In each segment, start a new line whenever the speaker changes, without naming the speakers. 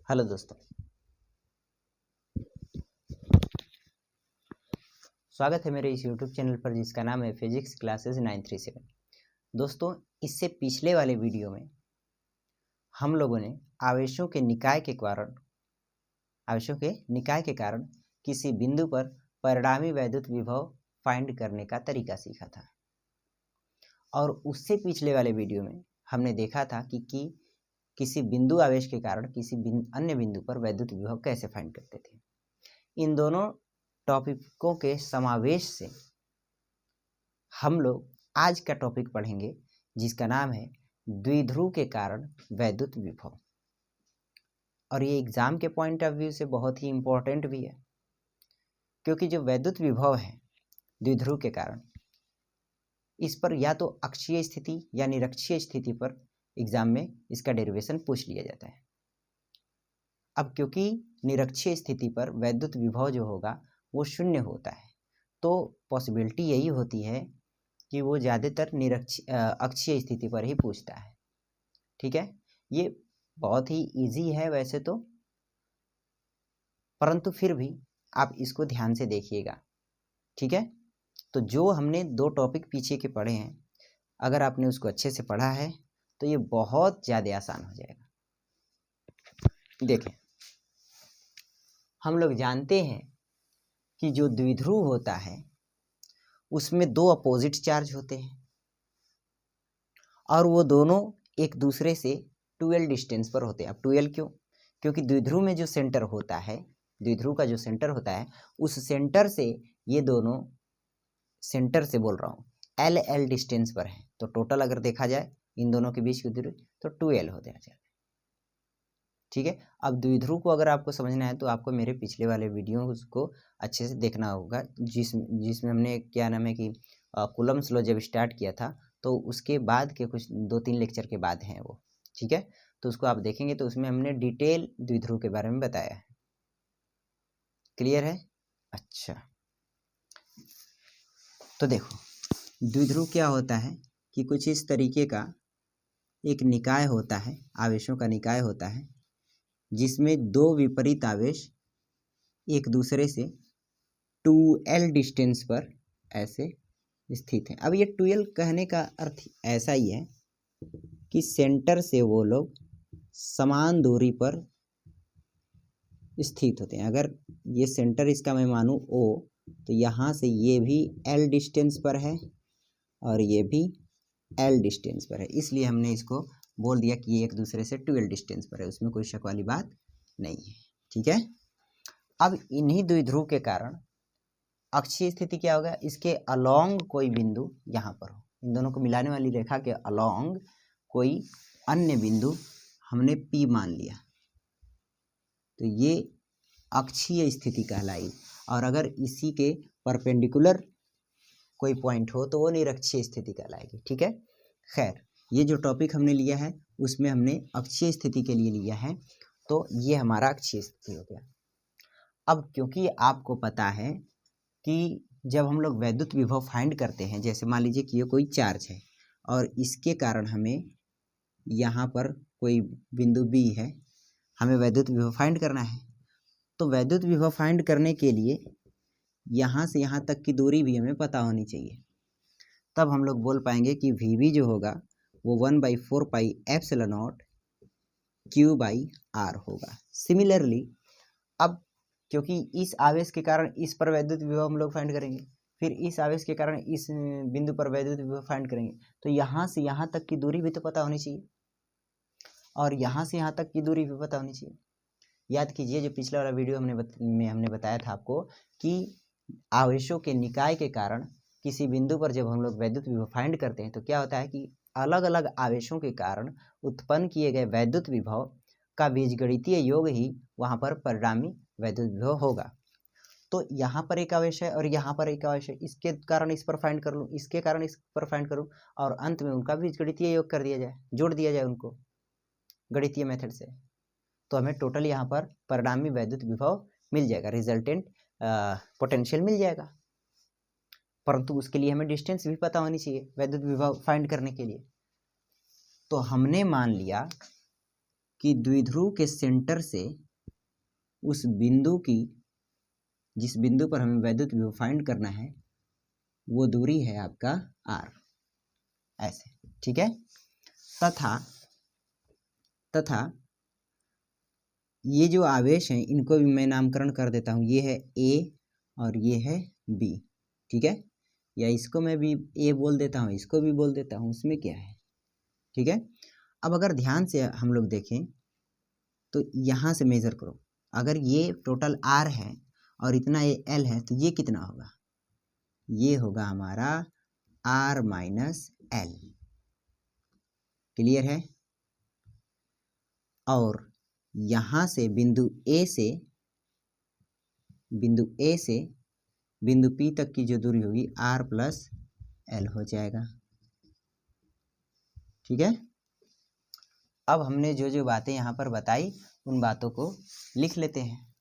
Hello दोस्तों, स्वागत है मेरे इस YouTube चैनल पर जिसका नाम है फिजिक्स क्लासेस 937। दोस्तों, इससे पिछले वाले वीडियो में हम लोगों ने आवेशों के निकाय के कारण किसी बिंदु पर परिणामी वैद्युत विभव फाइंड करने का तरीका सीखा था। और उससे पिछले वाले वीडियो में हमने देखा था कि किसी बिंदु आवेश के कारण किसी अन्य बिंदु पर वैद्युत विभव कैसे फाइंड करते थे। इन दोनों टॉपिकों के समावेश से हम लोग आज का टॉपिक पढ़ेंगे जिसका नाम है द्विध्रुव के कारण वैद्युत विभव। और ये एग्जाम के पॉइंट ऑफ व्यू से बहुत ही इम्पोर्टेंट भी है, क्योंकि जो वैद्युत विभव है द्विध्रुव के कारण, इस पर या तो अक्षीय स्थिति या निरक्षीय स्थिति पर एग्जाम में इसका डेरिवेशन पूछ लिया जाता है। अब क्योंकि निरक्षीय स्थिति पर वैद्युत विभव जो होगा वो शून्य होता है, तो पॉसिबिलिटी यही होती है कि वो ज़्यादातर अक्षीय स्थिति पर ही पूछता है। ठीक है, ये बहुत ही इजी है वैसे तो, परंतु फिर भी आप इसको ध्यान से देखिएगा। ठीक है, तो जो हमने दो टॉपिक पीछे के पढ़े हैं, अगर आपने उसको अच्छे से पढ़ा है तो ये बहुत ज़्यादा आसान हो जाएगा। देखें, हम लोग जानते हैं कि जो द्विध्रुव होता है उसमें दो अपोजिट चार्ज होते हैं और वो दोनों एक दूसरे से 2l डिस्टेंस पर होते हैं। अब 2l क्यों? क्योंकि द्विध्रुव में जो सेंटर होता है, द्विध्रुव का जो सेंटर होता है, उस सेंटर से ये दोनों, सेंटर से बोल रहा हूँ, l डिस्टेंस पर है। तो टोटल अगर देखा जाए इन दोनों के बीच की दूरी तो 2l हो जाएगा। ठीक है, अब द्विध्रुव को अगर आपको समझना है तो आपको मेरे पिछले वाले वीडियोस को अच्छे से देखना होगा, जिसमें हमने क्या नाम है कि कूलम्ब्स लॉ जब स्टार्ट किया था, तो उसके बाद के कुछ 2-3 लेक्चर के बाद हैं वो। ठीक है, तो उसको आप देखेंगे तो उसमें हमने डिटेल द्विध्रुव के बारे में बताया है। क्लियर है? अच्छा, तो देखो, द्विध्रुव क्या होता है कि कुछ इस तरीके का एक निकाय होता है, आवेशों का निकाय होता है, जिसमें दो विपरीत आवेश एक दूसरे से 2l डिस्टेंस पर ऐसे स्थित हैं। अब ये 2l कहने का अर्थ ऐसा ही है कि सेंटर से वो लोग समान दूरी पर स्थित होते हैं। अगर ये सेंटर इसका मैं मानूं O, तो यहाँ से ये भी l डिस्टेंस पर है और ये भी l डिस्टेंस पर है, इसलिए हमने इसको बोल दिया कि ये एक दूसरे से 2l डिस्टेंस पर है। उसमें कोई शक वाली बात नहीं है। ठीक है, अब इन्हीं द्विध्रुव के कारण अक्षीय स्थिति क्या होगा, इसके अलोंग कोई बिंदु यहाँ पर हो, इन दोनों को मिलाने वाली रेखा के अलोंग कोई अन्य बिंदु हमने P मान लिया, तो ये अक्षीय स्थिति कहलाई। और अगर इसी के परपेंडिकुलर कोई पॉइंट हो तो वो निरक्षीय स्थिति कहलाएगी। ठीक है, खैर ये जो टॉपिक हमने लिया है उसमें हमने अक्षीय स्थिति के लिए लिया है, तो ये हमारा अक्षीय स्थिति हो गया। अब क्योंकि आपको पता है कि जब हम लोग वैद्युत विभव फाइंड करते हैं, जैसे मान लीजिए कि ये कोई चार्ज है और इसके कारण हमें यहाँ पर कोई बिंदु B है, हमें वैद्युत विभव फाइंड करना है, तो वैद्युत विभव फाइंड करने के लिए यहाँ से यहाँ तक की दूरी भी हमें पता होनी चाहिए, तब हम लोग बोल पाएंगे कि VB जो होगा वो 1/4 पाई एप्सिलॉन नॉट Q/R होगा। सिमिलरली, अब क्योंकि इस आवेश के कारण इस पर वैद्युत विभव हम लोग फाइंड करेंगे, फिर इस आवेश के कारण इस बिंदु पर वैद्युत विभव फाइंड करेंगे, तो यहाँ से यहाँ तक की दूरी भी तो पता होनी चाहिए और यहाँ से यहाँ तक की दूरी भी पता होनी चाहिए। याद कीजिए, जो पिछला वाला वीडियो हमने बताया था आपको कि आवेशों के निकाय के कारण किसी बिंदु पर जब हम लोग वैद्युत विभव फाइंड करते हैं तो क्या होता है कि अलग अलग आवेशों के कारण उत्पन्न किए गए वैद्युत विभव का बीजगणितीय योग ही वहाँ पर परिणामी वैद्युत विभव होगा। तो यहाँ पर एक आवेश है और यहाँ पर एक आवेश है, इसके कारण इस पर फाइंड कर लूँ, इसके कारण इस पर फाइंड करूँ और अंत में उनका बीजगणितीय योग कर दिया जाए, जोड़ दिया जाए उनको गणितीय मेथड से, तो हमें टोटल यहाँ पर परिणामी वैद्युत विभव मिल जाएगा, रिजल्टेंट पोटेंशियल मिल जाएगा। परंतु उसके लिए हमें डिस्टेंस भी पता होनी चाहिए वैद्युत विभव फाइंड करने के लिए। तो हमने मान लिया कि द्विध्रुव के सेंटर से उस बिंदु की, जिस बिंदु पर हमें वैद्युत विभव फाइंड करना है, वो दूरी है आपका r, ऐसे, ठीक है। तथा ये जो आवेश हैं इनको भी मैं नामकरण कर देता हूँ, ये है a और ये है b, ठीक है। या इसको मैं भी a बोल देता हूँ, इसको भी बोल देता हूँ, उसमें क्या है, ठीक है। अब अगर ध्यान से हम लोग देखें तो यहाँ से मेज़र करो, अगर ये टोटल r है और इतना ये l है तो ये कितना होगा, ये होगा हमारा r माइनस l, क्लियर है। और यहाँ से बिंदु A से बिंदु P तक की जो दूरी होगी r प्लस l हो जाएगा, ठीक है। अब हमने जो जो बातें यहाँ पर बताई उन बातों को लिख लेते हैं।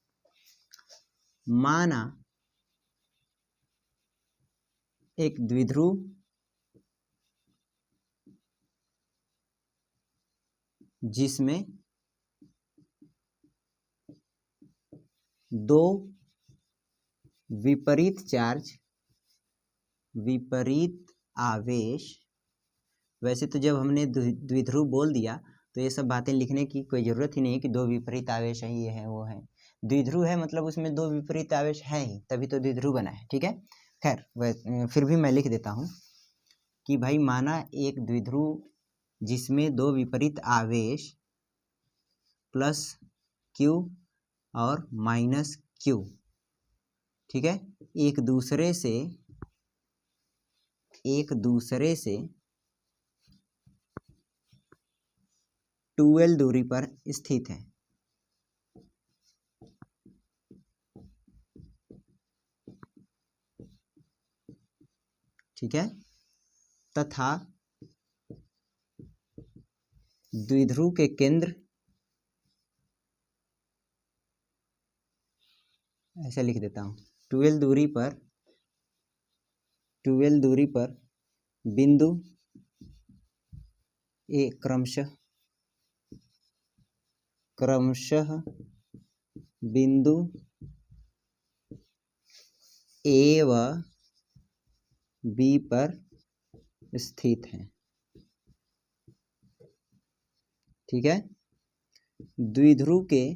माना एक द्विध्रुव जिसमें दो विपरीत चार्ज, विपरीत आवेश, वैसे तो जब हमने द्विध्रुव बोल दिया तो ये सब बातें लिखने की कोई ज़रूरत ही नहीं है कि दो विपरीत आवेश हैं, ये है वो है। द्विध्रुव है मतलब उसमें दो विपरीत आवेश हैं ही, तभी तो द्विध्रुव बना है, ठीक है। खैर फिर भी मैं लिख देता हूँ कि भाई माना एक द्विध्रुव जिसमें दो विपरीत आवेश प्लस Q और माइनस Q, ठीक है, एक दूसरे से 2l दूरी पर स्थित है, ठीक है। तथा द्विध्रुव के केंद्र, ऐसे लिख देता हूँ, 2l दूरी पर बिंदु ए क्रमशः बिंदु ए व बी पर स्थित है, ठीक है। द्विध्रुव के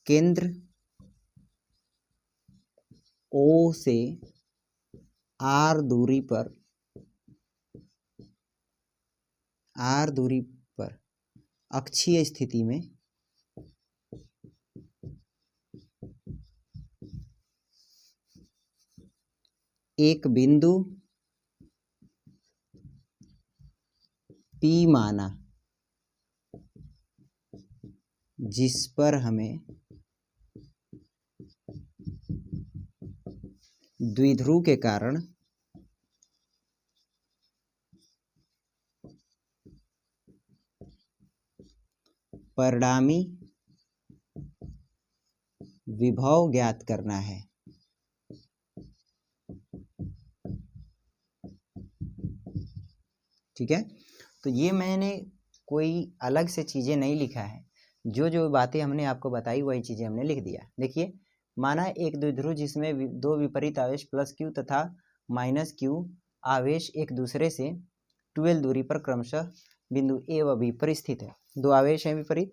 केंद्र O से r दूरी पर अक्षीय स्थिति में एक बिंदु P माना, जिस पर हमें द्विध्रुव के कारण परिणामी विभव ज्ञात करना है, ठीक है। तो ये मैंने कोई अलग से चीज़ें नहीं लिखा है, जो जो बातें हमने आपको बताई वही चीज़ें हमने लिख दिया। देखिए माना एक द्विध्रुव जिसमें दो विपरीत आवेश प्लस Q तथा माइनस Q आवेश एक दूसरे से 2l दूरी पर क्रमशः बिंदु A व B पर स्थित है। दो आवेश हैं विपरीत,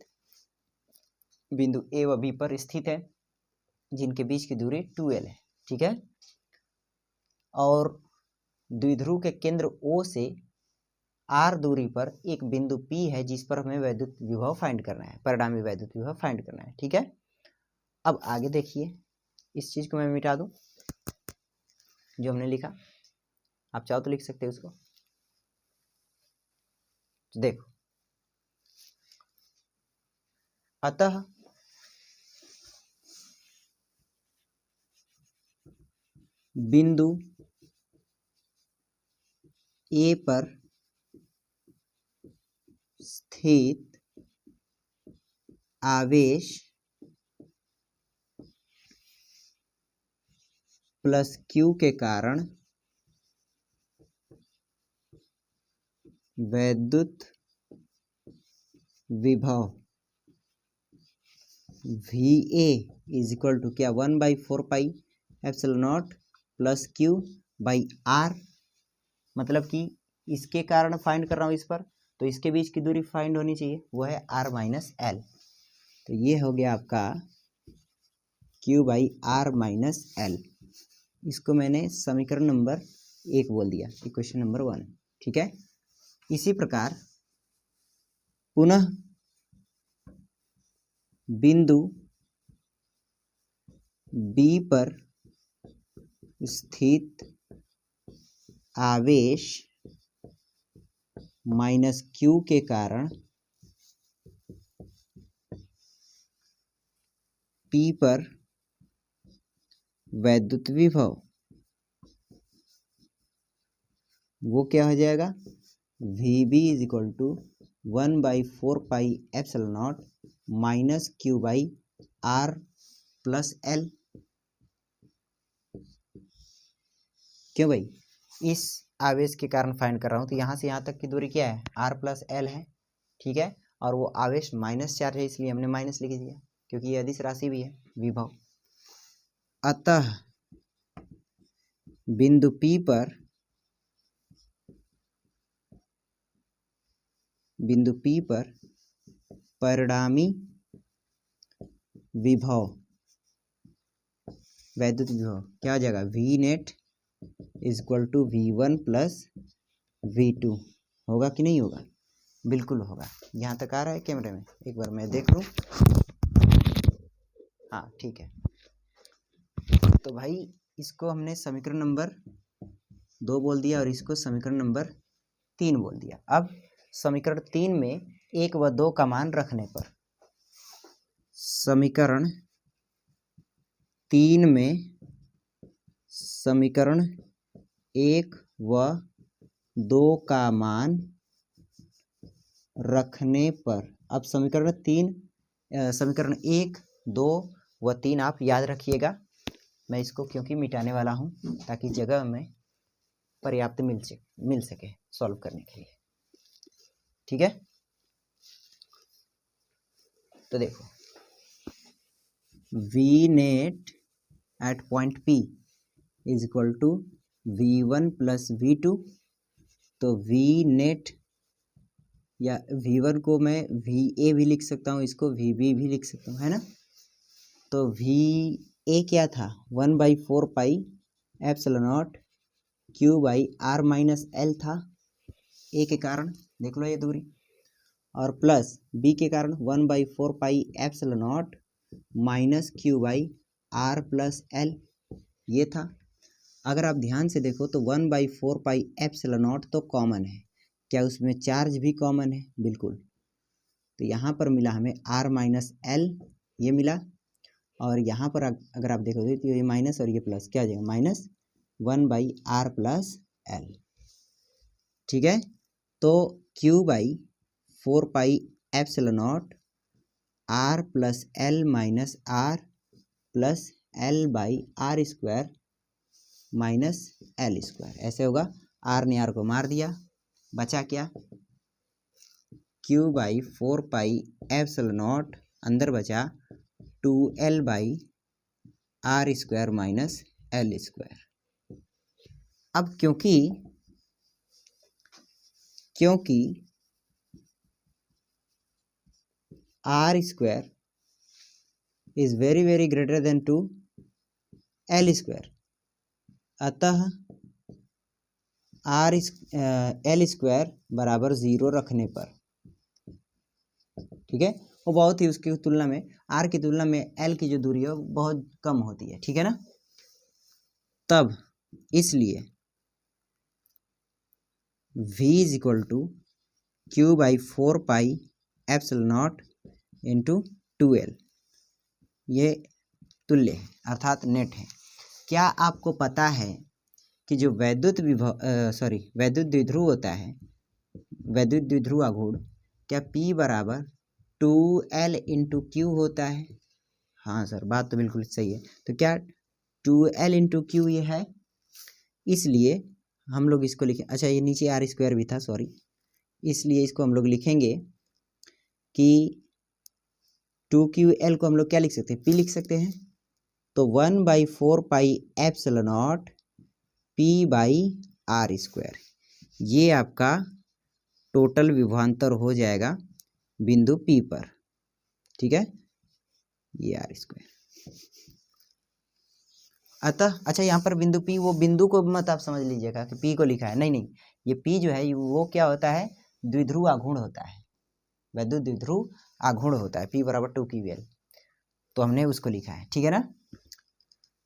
बिंदु A व B पर स्थित है, जिनके बीच की दूरी 2l है, ठीक है। और द्विध्रुव के केंद्र O से r दूरी पर एक बिंदु P है, जिस पर हमें वैद्युत विभव फाइंड करना है, परिणामी वैद्युत विभव फाइंड करना है, ठीक है। अब आगे देखिए, इस चीज को मैं मिटा दूं जो हमने लिखा, आप चाहो तो लिख सकते हो उसको। तो देखो, अतः बिंदु A पर स्थित आवेश प्लस Q के कारण वैद्युत विभव VA इज इक्वल टू क्या 1/4πε0 प्लस Q बाई R, मतलब कि इसके कारण फाइंड कर रहा हूँ इस पर, तो इसके बीच की दूरी फाइंड होनी चाहिए, वो है R माइनस L। तो ये हो गया आपका Q by R minus L। इसको मैंने समीकरण नंबर 1 बोल दिया, इक्वेशन नंबर 1। ठीक है, इसी प्रकार पुनः बिंदु B पर स्थित आवेश माइनस Q के कारण P पर वैद्युत विभव, वो क्या हो जाएगा, VB is equal to 1/4πε0 minus Q by R plus L। क्यों भाई, इस आवेश के कारण फाइंड कर रहा हूँ, तो यहाँ से यहाँ तक की दूरी क्या है, R प्लस L है। ठीक है, और वो आवेश माइनस चार्ज है, इसलिए हमने माइनस लिख दिया, क्योंकि ये अदिश राशि भी है विभव। अतः बिंदु P पर परिणामी विभव, वैद्युत विभव क्या हो जाएगा, V net is equal to V1 plus V2। होगा कि नहीं होगा, बिल्कुल होगा। यहाँ तक आ रहा है कैमरे में, एक बार मैं देख लूँ। हाँ ठीक है, तो भाई इसको हमने समीकरण नंबर 2 बोल दिया और इसको समीकरण नंबर 3 बोल दिया। अब समीकरण 3 में 1 व 2 का मान रखने पर, समीकरण 3 में समीकरण 1 व 2 का मान रखने पर, अब समीकरण 1, 2 व 3 आप याद रखिएगा। मैं इसको क्योंकि मिटाने वाला हूं, ताकि जगह में पर्याप्त मिल सके सॉल्व करने के लिए। ठीक है, तो देखो V net at point P is equal to V1 plus V2। तो V नेट या V1 को मैं VA भी लिख सकता हूँ, इसको VB भी लिख सकता हूँ, है ना। तो VA क्या था, 1/4πε0 Q by R minus L था, A के कारण, देख लो ये दूरी, और प्लस B के कारण 1/4πε0 minus Q by R plus L, ये था। अगर आप ध्यान से देखो तो 1/4πε0 तो कॉमन है, क्या उसमें चार्ज भी कॉमन है, बिल्कुल। तो यहाँ पर मिला हमें R माइनस L, ये मिला, और यहाँ पर अगर आप देखोगे तो ये माइनस और ये प्लस, क्या हो जाएगा, माइनस 1/R प्लस L। ठीक है, तो Q by 4πε0 R plus L minus R plus L by R square minus L square, ऐसे होगा। R ने R को मार दिया, बचा क्या, Q बाई 4πε0 अंदर बचा 2L by R square minus L square. अब क्योंकि R square is very very greater than to L square, अतः L स्क्वायर बराबर 0 रखने पर, ठीक है, वो बहुत ही उसकी तुलना में, R की तुलना में L की जो दूरी है बहुत कम होती है, ठीक है ना। तब इसलिए V is equal to Q by 4πε0 into 2L, ये तुल्य है, अर्थात नेट है। क्या आपको पता है कि जो वैद्युत द्विध्रुव होता है, वैद्युत द्विध्रुव आघूर्ण, क्या P बराबर 2L इंटू Q होता है। हाँ सर, बात तो बिल्कुल सही है। तो क्या 2L इंटू Q ये है, इसलिए हम लोग इसको लिखें। अच्छा, ये नीचे R स्क्वायर भी था, सॉरी, इसलिए इसको हम लोग लिखेंगे कि 2QL को हम लोग क्या लिख सकते हैं, P लिख सकते हैं। तो 1/4 पाई एप्सिलॉन नॉट P/r², ये आपका टोटल विभवांतर हो जाएगा बिंदु P पर, ठीक है, ये r²। अतः अच्छा, यहाँ पर बिंदु P, वो बिंदु को मत आप समझ लीजिएगा कि P को लिखा है, नहीं नहीं, ये P जो है वो क्या होता है, द्विध्रुव आघूर्ण होता है, वैद्युत द्विध्रुव आघूर्ण होता है, P = 2QL, तो हमने उसको लिखा है, ठीक है ना।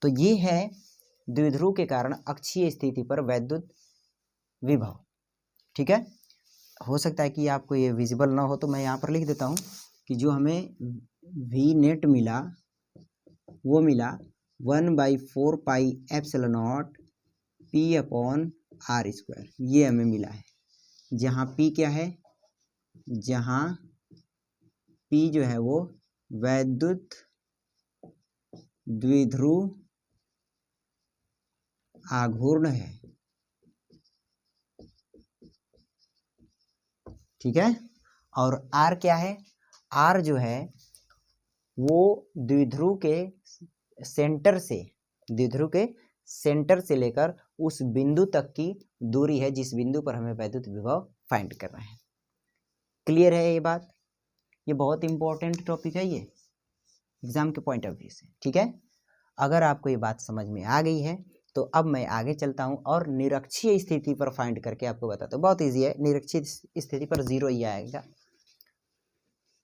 तो ये है द्विध्रुव के कारण अक्षीय स्थिति पर वैद्युत विभव, ठीक है। हो सकता है कि आपको ये विजिबल ना हो, तो मैं यहाँ पर लिख देता हूँ कि जो हमें V नेट मिला वो मिला 1/4 पाई एप्सिलॉन नॉट P/r², ये हमें मिला है। जहाँ P क्या है, जहाँ P जो है वो वैद्युत द्विध्रुव आघूर्ण है, ठीक है। और R क्या है, R जो है वो द्विध्रुव के सेंटर से लेकर उस बिंदु तक की दूरी है जिस बिंदु पर हमें वैद्युत विभव फाइंड करना है। क्लियर है ये बात, ये बहुत इंपॉर्टेंट टॉपिक है ये एग्जाम के पॉइंट ऑफ व्यू से, ठीक है। अगर आपको ये बात समझ में आ गई है तो अब मैं आगे चलता हूँ और निरक्षीय स्थिति पर फाइंड करके आपको बताता हूँ। बहुत इजी है, निरक्षीय स्थिति पर 0 ही आएगा,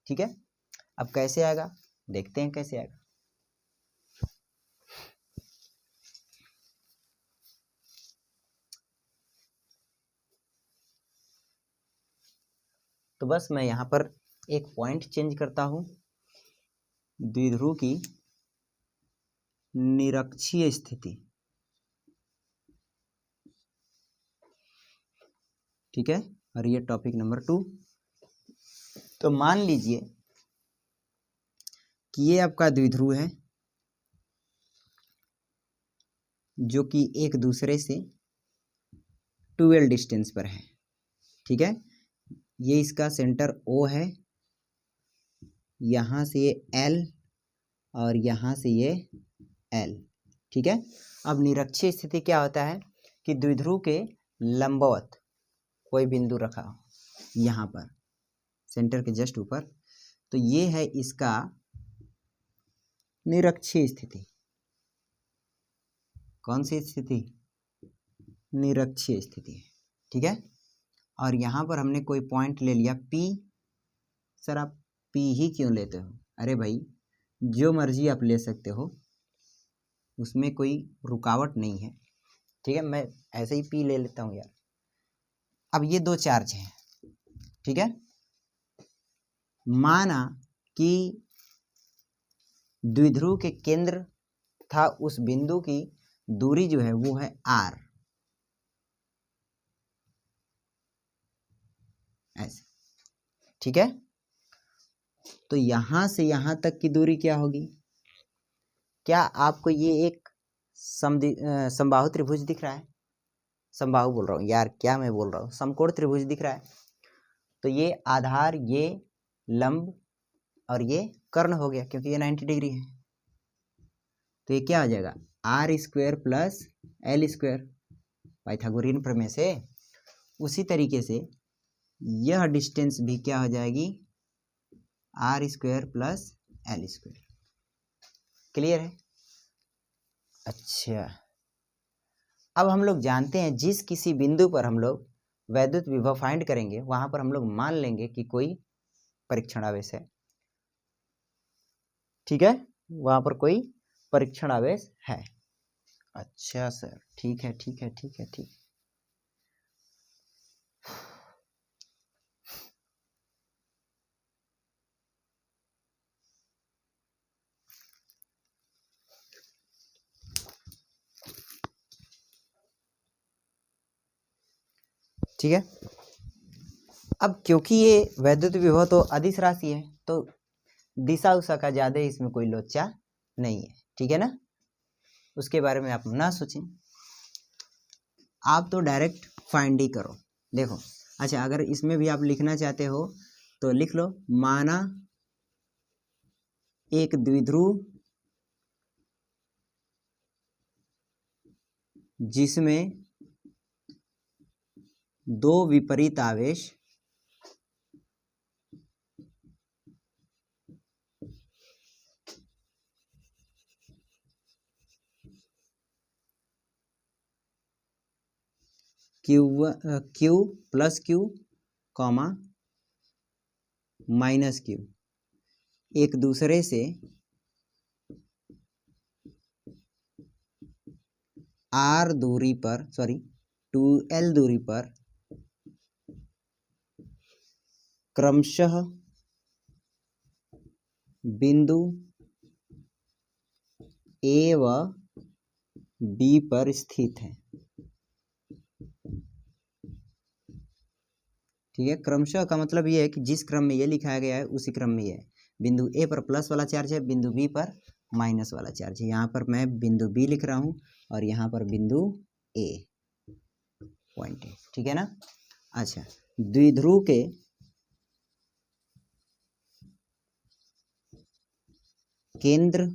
ठीक है। अब कैसे आएगा देखते हैं, कैसे आएगा। तो बस मैं यहाँ पर एक पॉइंट चेंज करता हूँ, द्विध्रुव की निरक्षीय स्थिति, ठीक है, और ये टॉपिक नंबर 2। तो मान लीजिए कि ये आपका द्विध्रुव है जो कि एक दूसरे से 2L डिस्टेंस पर है, ठीक है। ये इसका सेंटर O है, यहाँ से ये L और यहाँ से ये L, ठीक है। अब निरक्षीय स्थिति क्या होता है कि द्विध्रुव के लंबवत कोई बिंदु रखा हो यहाँ पर सेंटर के जस्ट ऊपर, तो ये है इसका निरक्षीय स्थिति। कौन सी स्थिति, निरक्षीय स्थिति, ठीक है। और यहाँ पर हमने कोई पॉइंट ले लिया P। सर आप P ही क्यों लेते हो, अरे भाई जो मर्जी आप ले सकते हो, उसमें कोई रुकावट नहीं है, ठीक है। मैं ऐसे ही P ले लेता हूँ यार। अब ये 2 चार्ज हैं, ठीक है। माना कि द्विध्रुव के केंद्र था उस बिंदु की दूरी जो है वो है R, ऐसे, ठीक है। तो यहां से यहां तक की दूरी क्या होगी, क्या आपको ये एक समबाहु त्रिभुज दिख रहा है, समबाहु बोल रहा हूँ यार, क्या मैं बोल रहा हूँ, समकोण त्रिभुज दिख रहा है। तो ये आधार, ये लंब और ये कर्ण हो गया, क्योंकि ये 90 डिग्री है। तो ये क्या हो जाएगा, R² + L², पाइथागोरियन प्रमेय से। उसी तरीके से यह डिस्टेंस भी क्या हो जाएगी, R² + L²। क्लियर है। अच्छा, अब हम लोग जानते हैं जिस किसी बिंदु पर हम लोग वैद्युत विभव फाइंड करेंगे वहां पर हम लोग मान लेंगे कि कोई परीक्षण आवेश है, ठीक है, वहां पर कोई परीक्षण आवेश है। अच्छा सर, ठीक है ठीक है ठीक है ठीक। ठीक है। अब क्योंकि ये वैद्युत विभव तो अदिश राशि है, तो दिशा उषा का ज्यादा इसमें कोई लोचा नहीं है, ठीक है ना। उसके बारे में आप ना सोचें, आप तो डायरेक्ट फाइंड ही करो। देखो अच्छा, अगर इसमें भी आप लिखना चाहते हो तो लिख लो, माना एक द्विध्रुव जिसमें दो विपरीत आवेश Q plus Q comma minus Q एक दूसरे से आर दूरी पर 2l दूरी पर क्रमशः बिंदु ए व बी पर स्थित है। ठीक है, क्रमशः का मतलब ये है कि जिस क्रम में ये लिखाया गया है उसी क्रम में ये है। बिंदु ए पर प्लस वाला चार्ज है, बिंदु बी पर माइनस वाला चार्ज है। यहाँ पर मैं बिंदु बी लिख रहा हूँ और यहाँ पर बिंदु ए पॉइंट है। ठीक है ना। अच्छा, द्विध्रुव के केंद्र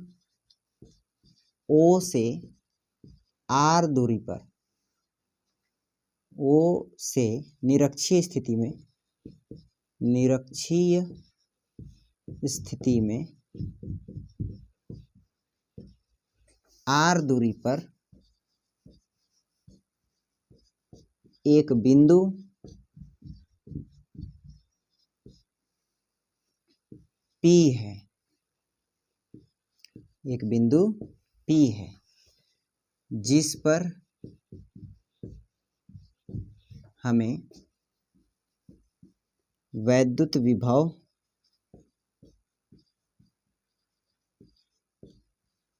O से R दूरी पर, O से निरक्षीय स्थिति में R दूरी पर एक बिंदु P है, एक बिंदु P है जिस पर हमें वैद्युत विभव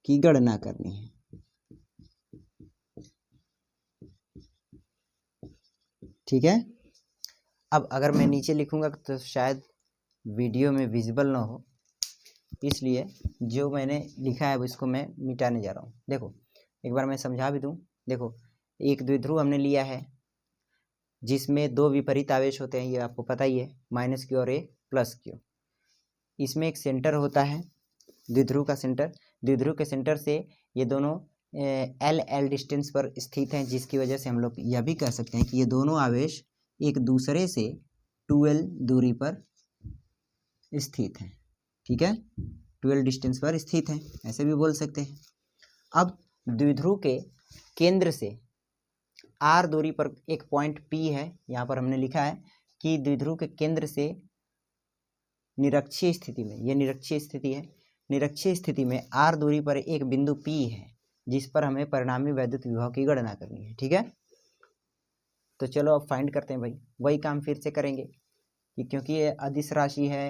की गणना करनी है। ठीक है। अब अगर मैं नीचे लिखूंगा तो शायद वीडियो में विजिबल ना हो, इसलिए जो मैंने लिखा है इसको मैं मिटाने जा रहा हूँ। देखो, एक बार मैं समझा भी दूँ। देखो, एक द्विध्रुव हमने लिया है जिसमें दो विपरीत आवेश होते हैं, ये आपको पता ही है, माइनस क्यू और ए प्लस क्यू। इसमें एक सेंटर होता है, द्विध्रुव का सेंटर। द्विध्रुव के सेंटर से ये दोनों एल डिस्टेंस पर स्थित हैं, जिसकी वजह से हम लोग यह भी कह सकते हैं कि ये दोनों आवेश एक दूसरे से 2l दूरी पर स्थित हैं। ठीक है, 2l डिस्टेंस पर स्थित हैं, ऐसे भी बोल सकते हैं। अब द्विध्रुव के केंद्र से R दूरी पर एक पॉइंट P है। यहाँ पर हमने लिखा है कि द्विध्रुव के केंद्र से निरक्षीय स्थिति में, ये निरक्षीय स्थिति है, निरक्षीय स्थिति में R दूरी पर एक बिंदु P है जिस पर हमें परिणामी वैद्युत विभव की गणना करनी है। ठीक है, तो चलो अब फाइंड करते हैं भाई। वही काम फिर से करेंगे कि क्योंकि ये अदिश राशि है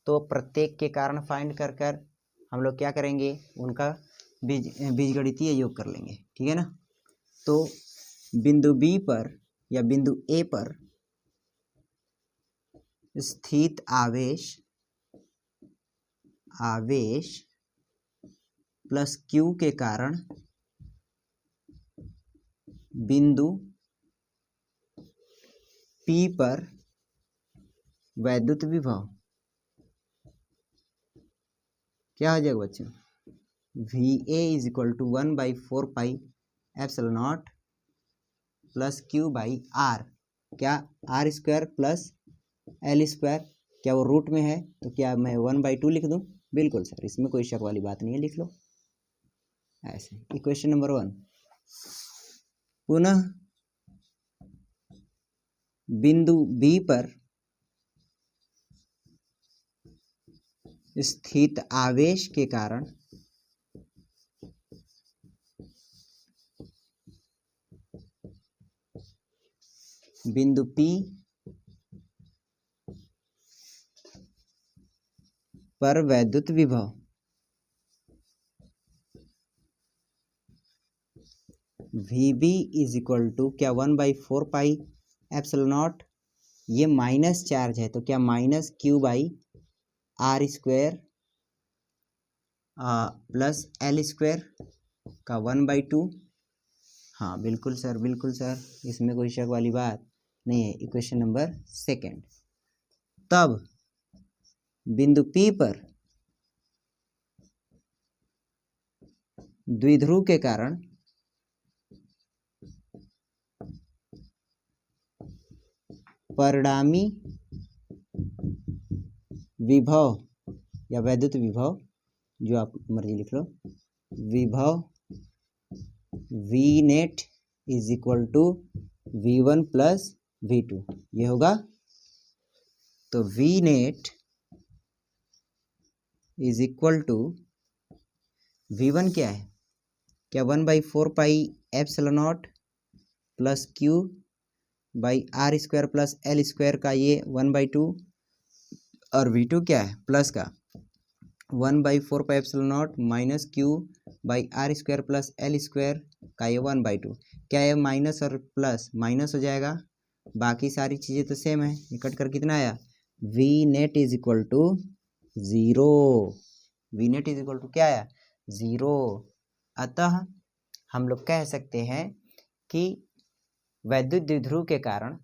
तो प्रत्येक के कारण फाइंड कर कर हम लोग क्या करेंगे, उनका बीजगणितीय योग कर लेंगे। ठीक है ना। तो बिंदु B पर या बिंदु A पर स्थित आवेश प्लस Q के कारण बिंदु P पर वैद्युत विभव क्या हो जाएगा बच्चों, VA is equal to 1/4 pi epsilon naught plus Q by R। क्या R square plus L square, क्या वो रूट में है तो क्या मैं 1/2 लिख दूं? बिल्कुल सर, इसमें कोई शक वाली बात नहीं है, लिख लो ऐसे। Equation number 1। पुनः बिंदु B पर स्थित आवेश के कारण बिंदु P पर वैद्युत विभव VB इज इक्वल टू क्या 1/4 पाई एप्सिलॉन नॉट, ये माइनस चार्ज है तो क्या minus Q by R square plus L square का 1/2। हाँ बिल्कुल सर, बिल्कुल सर, इसमें कोई शक वाली बात नहीं है, इक्वेशन नंबर सेकेंड। तब बिंदु P पर द्विध्रुव के कारण परिणामी विभव या वैद्युत विभव, जो आप मर्जी लिख लो, विभव V net is equal to V1 plus V2, ये होगा। तो V net is equal to V1 क्या है, क्या 1/4 pi epsilon naught plus Q by R square plus L square का ये 1/2, और V2 क्या है प्लस का 1/4 pi epsilon not minus Q by R square plus L square का ये 1/2। क्या है माइनस और प्लस माइनस हो जाएगा, बाकी सारी चीज़ें तो सेम है, ये कट कर कितना आया, V net is equal to 0। V net is equal to क्या आया, 0। अतः हम लोग कह सकते हैं कि वैद्युत द्विध्रुव के कारण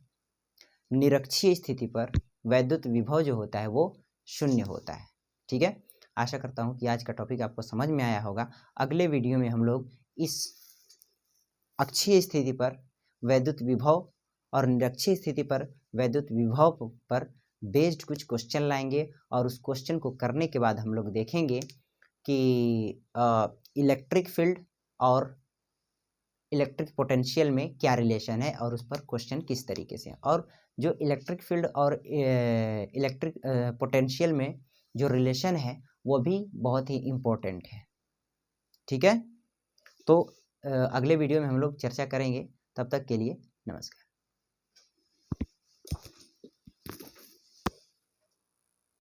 निरक्षीय स्थिति पर वैद्युत विभव जो होता है वो शून्य होता है। ठीक है, आशा करता हूँ कि आज का टॉपिक आपको समझ में आया होगा। अगले वीडियो में हम लोग इस अक्षीय स्थिति पर वैद्युत विभव और निरक्षीय स्थिति पर वैद्युत विभव पर बेस्ड कुछ क्वेश्चन लाएंगे, और उस क्वेश्चन को करने के बाद हम लोग देखेंगे कि इलेक्ट्रिक फील्ड और इलेक्ट्रिक पोटेंशियल में क्या रिलेशन है और उस पर क्वेश्चन किस तरीके से, और जो इलेक्ट्रिक फील्ड और इलेक्ट्रिक पोटेंशियल में जो रिलेशन है वो भी बहुत ही इम्पोर्टेंट है। ठीक है, तो अगले वीडियो में हम लोग चर्चा करेंगे। तब तक के लिए नमस्कार।